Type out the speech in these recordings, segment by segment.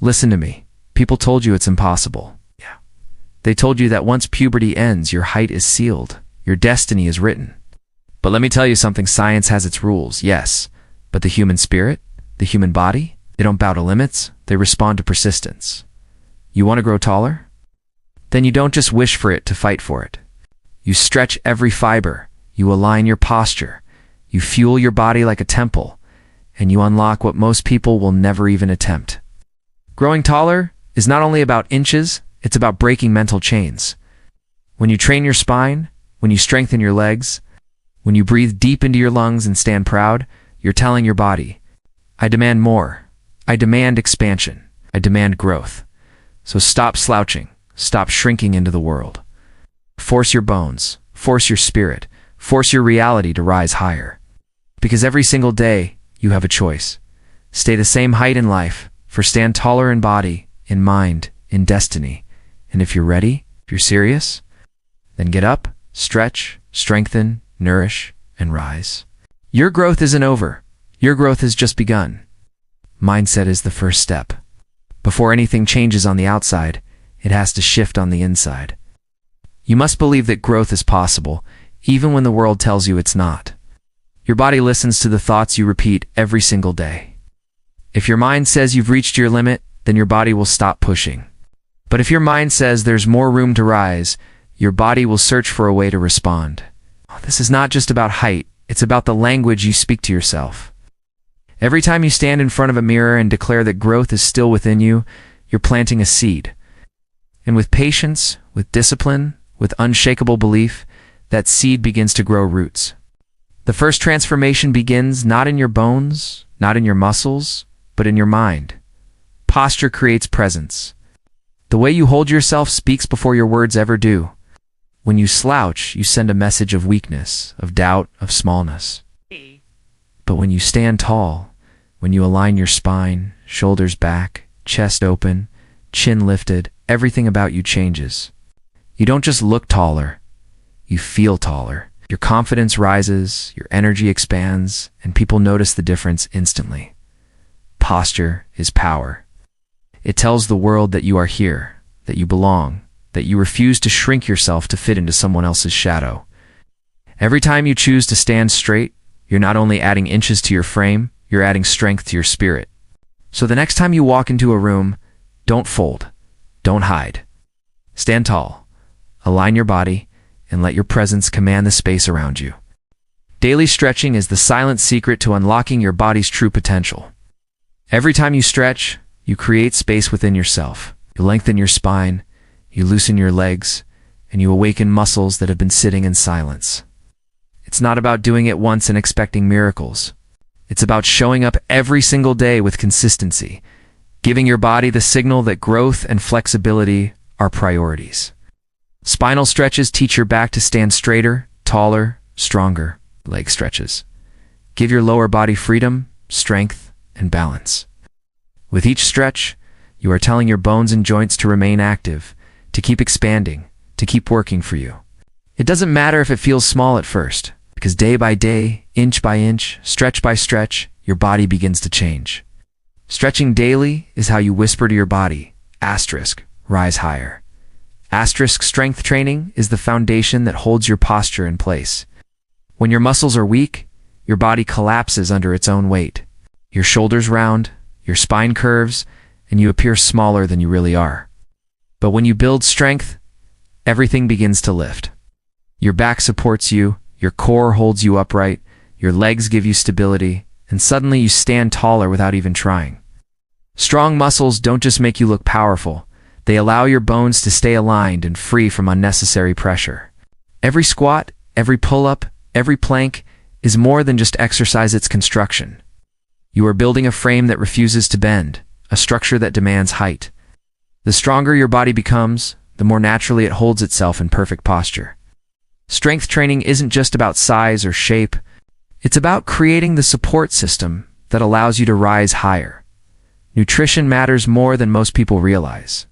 Listen to me. People told you it's impossible. Yeah. They told you that once puberty ends, your height is sealed. Your destiny is written. But let me tell you something, science has its rules, yes. But the human spirit, the human body, they don't bow to limits, they respond to persistence. You want to grow taller? Then you don't just wish for it to fight for it. You stretch every fiber, you align your posture, you fuel your body like a temple, and you unlock what most people will never even attempt. Growing taller is not only about inches, it's about breaking mental chains. When you train your spine, when you strengthen your legs, when you breathe deep into your lungs and stand proud, you're telling your body, I demand more. I demand expansion. I demand growth. So stop slouching. Stop shrinking into the world. Force your bones. Force your spirit. Force your reality to rise higher. Because every single day, you have a choice. Stay the same height in life, for stand taller in body, in mind, in destiny. And if you're ready, if you're serious, then get up, stretch, strengthen, nourish, and rise. Your growth isn't over. Your growth has just begun. Mindset is the first step. Before anything changes on the outside, it has to shift on the inside. You must believe that growth is possible, even when the world tells you it's not. Your body listens to the thoughts you repeat every single day. If your mind says you've reached your limit, then your body will stop pushing. But if your mind says there's more room to rise, your body will search for a way to respond. This is not just about height, it's about the language you speak to yourself. Every time you stand in front of a mirror and declare that growth is still within you, you're planting a seed. And with patience, with discipline, with unshakable belief, that seed begins to grow roots. The first transformation begins not in your bones, not in your muscles, but in your mind. Posture creates presence. The way you hold yourself speaks before your words ever do. When you slouch, you send a message of weakness, of doubt, of smallness. But when you stand tall, when you align your spine, shoulders back, chest open, chin lifted, everything about you changes. You don't just look taller, you feel taller. Your confidence rises, your energy expands, and people notice the difference instantly. Posture is power. It tells the world that you are here, that you belong, that you refuse to shrink yourself to fit into someone else's shadow. Every time you choose to stand straight, you're not only adding inches to your frame, you're adding strength to your spirit. So the next time you walk into a room, don't fold, don't hide. Stand tall, align your body, and let your presence command the space around you. Daily stretching is the silent secret to unlocking your body's true potential. Every time you stretch, you create space within yourself. You lengthen your spine, you loosen your legs, and you awaken muscles that have been sitting in silence. It's not about doing it once and expecting miracles. It's about showing up every single day with consistency, giving your body the signal that growth and flexibility are priorities. Spinal stretches teach your back to stand straighter, taller, stronger. Leg stretches give your lower body freedom, strength, and balance. With each stretch, you are telling your bones and joints to remain active, to keep expanding, to keep working for you. It doesn't matter if it feels small at first, because day by day, inch by inch, stretch by stretch, your body begins to change. Stretching daily is how you whisper to your body, asterisk, rise higher. Asterisk strength training is the foundation that holds your posture in place. When your muscles are weak, your body collapses under its own weight. Your shoulders round, your spine curves, and you appear smaller than you really are. But when you build strength, everything begins to lift. Your back supports you, your core holds you upright, your legs give you stability, and suddenly you stand taller without even trying. Strong muscles don't just make you look powerful, they allow your bones to stay aligned and free from unnecessary pressure. Every squat, every pull-up, every plank is more than just exercise, it's construction. You are building a frame that refuses to bend, a structure that demands height. The stronger your body becomes, the more naturally it holds itself in perfect posture. Strength training isn't just about size or shape, it's about creating the support system that allows you to rise higher. Nutrition matters more than most people realize.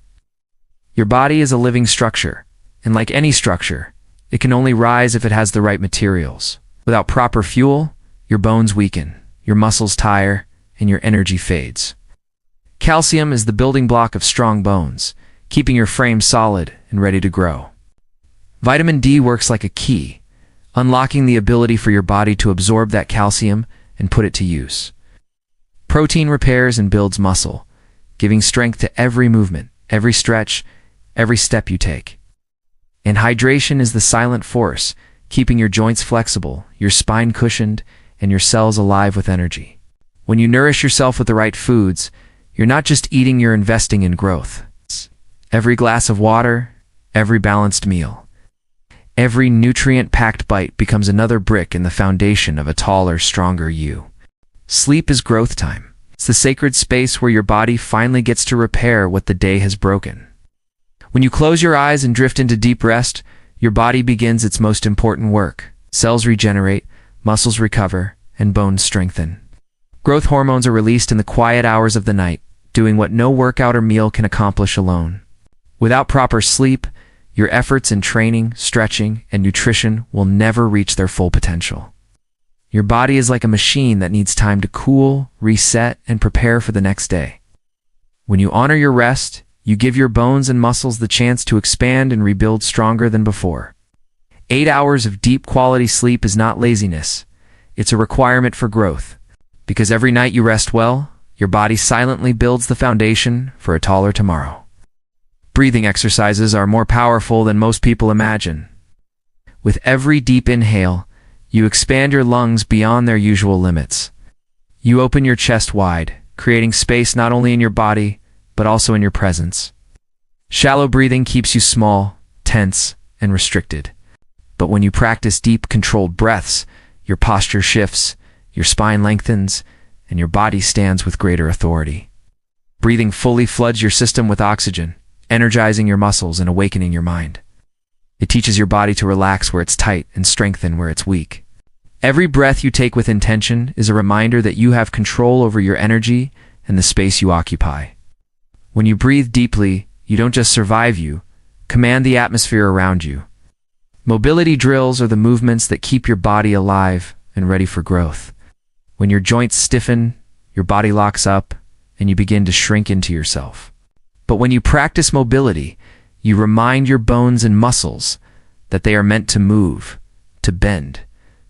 Your body is a living structure, and like any structure, it can only rise if it has the right materials. Without proper fuel, your bones weaken, your muscles tire, and your energy fades. Calcium is the building block of strong bones, keeping your frame solid and ready to grow. Vitamin D works like a key, unlocking the ability for your body to absorb that calcium and put it to use. Protein repairs and builds muscle, giving strength to every movement, every stretch, every step you take. And hydration is the silent force, keeping your joints flexible, your spine cushioned, and your cells alive with energy. When you nourish yourself with the right foods, you're not just eating, you're investing in growth. Every glass of water, every balanced meal, every nutrient-packed bite becomes another brick in the foundation of a taller, stronger you. Sleep is growth time. It's the sacred space where your body finally gets to repair what the day has broken. When you close your eyes and drift into deep rest, your body begins its most important work. Cells regenerate, muscles recover, and bones strengthen. Growth hormones are released in the quiet hours of the night, doing what no workout or meal can accomplish alone. Without proper sleep, your efforts in training, stretching, and nutrition will never reach their full potential. Your body is like a machine that needs time to cool, reset, and prepare for the next day. When you honor your rest, you give your bones and muscles the chance to expand and rebuild stronger than before. 8 hours of deep quality sleep is not laziness. It's a requirement for growth. Because every night you rest well, your body silently builds the foundation for a taller tomorrow. Breathing exercises are more powerful than most people imagine. With every deep inhale, you expand your lungs beyond their usual limits. You open your chest wide, creating space not only in your body, but also in your presence. Shallow breathing keeps you small, tense, and restricted. But when you practice deep, controlled breaths, your posture shifts, your spine lengthens, and your body stands with greater authority. Breathing fully floods your system with oxygen, energizing your muscles and awakening your mind. It teaches your body to relax where it's tight and strengthen where it's weak. Every breath you take with intention is a reminder that you have control over your energy and the space you occupy. When you breathe deeply, you don't just survive, you command the atmosphere around you. Mobility drills are the movements that keep your body alive and ready for growth. When your joints stiffen, your body locks up, and you begin to shrink into yourself. But when you practice mobility, you remind your bones and muscles that they are meant to move, to bend,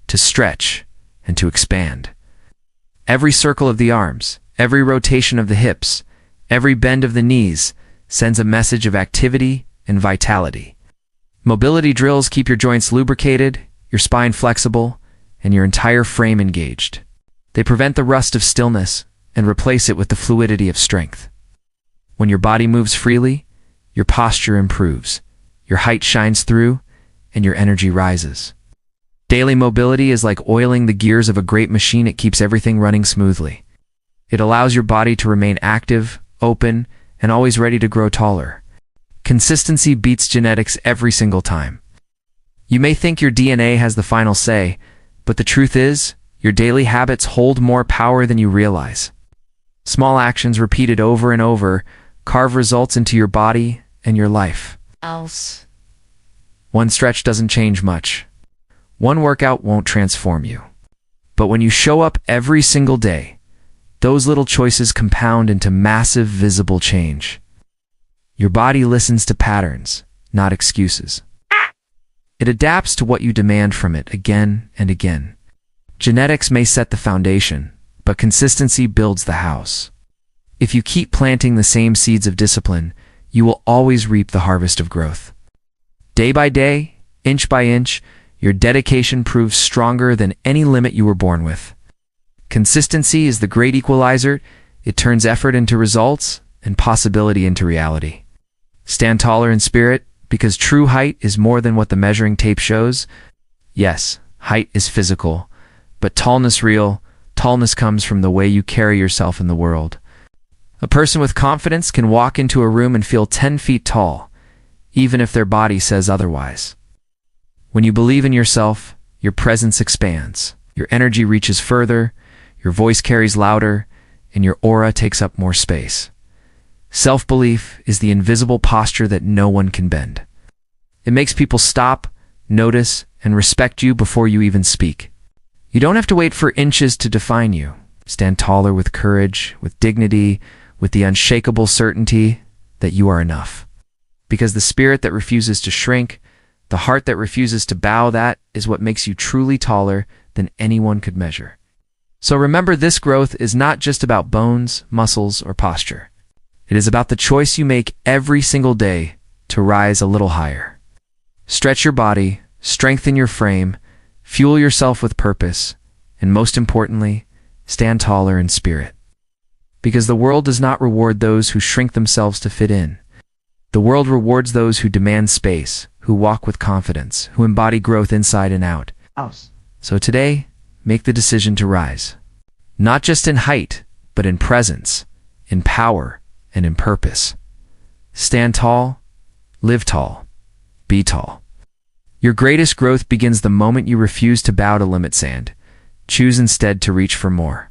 to stretch, and to expand. Every circle of the arms, every rotation of the hips, every bend of the knees sends a message of activity and vitality. Mobility drills keep your joints lubricated, your spine flexible, and your entire frame engaged. They prevent the rust of stillness and replace it with the fluidity of strength. When your body moves freely, your posture improves, your height shines through, and your energy rises. Daily mobility is like oiling the gears of a great machine. It keeps everything running smoothly. It allows your body to remain active, open, and always ready to grow taller. Consistency beats genetics every single time. You may think your DNA has the final say, but the truth is, your daily habits hold more power than you realize. Small actions repeated over and over carve results into your body and your life. One stretch doesn't change much. One workout won't transform you. But when you show up every single day, those little choices compound into massive visible change. Your body listens to patterns, not excuses. It adapts to what you demand from it again and again. Genetics may set the foundation, but consistency builds the house. If you keep planting the same seeds of discipline, you will always reap the harvest of growth. Day by day, inch by inch, your dedication proves stronger than any limit you were born with. Consistency is the great equalizer. It turns effort into results and possibility into reality. Stand taller in spirit, because true height is more than what the measuring tape shows. Yes, height is physical, but tallness real. Tallness comes from the way you carry yourself in the world. A person with confidence can walk into a room and feel 10 feet tall, even if their body says otherwise. When you believe in yourself, your presence expands, your energy reaches further, your voice carries louder, and your aura takes up more space. Self-belief is the invisible posture that no one can bend. It makes people stop, notice, and respect you before you even speak. You don't have to wait for inches to define you. Stand taller with courage, with dignity, with the unshakable certainty that you are enough. Because the spirit that refuses to shrink, the heart that refuses to bow, that is what makes you truly taller than anyone could measure. So remember, this growth is not just about bones, muscles, or posture. It is about the choice you make every single day to rise a little higher. Stretch your body, strengthen your frame, fuel yourself with purpose, and most importantly, stand taller in spirit. Because the world does not reward those who shrink themselves to fit in. The world rewards those who demand space, who walk with confidence, who embody growth inside and out. So today, make the decision to rise. Not just in height, but in presence, in power, and in purpose. Stand tall, live tall, be tall. Your greatest growth begins the moment you refuse to bow to limits and choose instead to reach for more.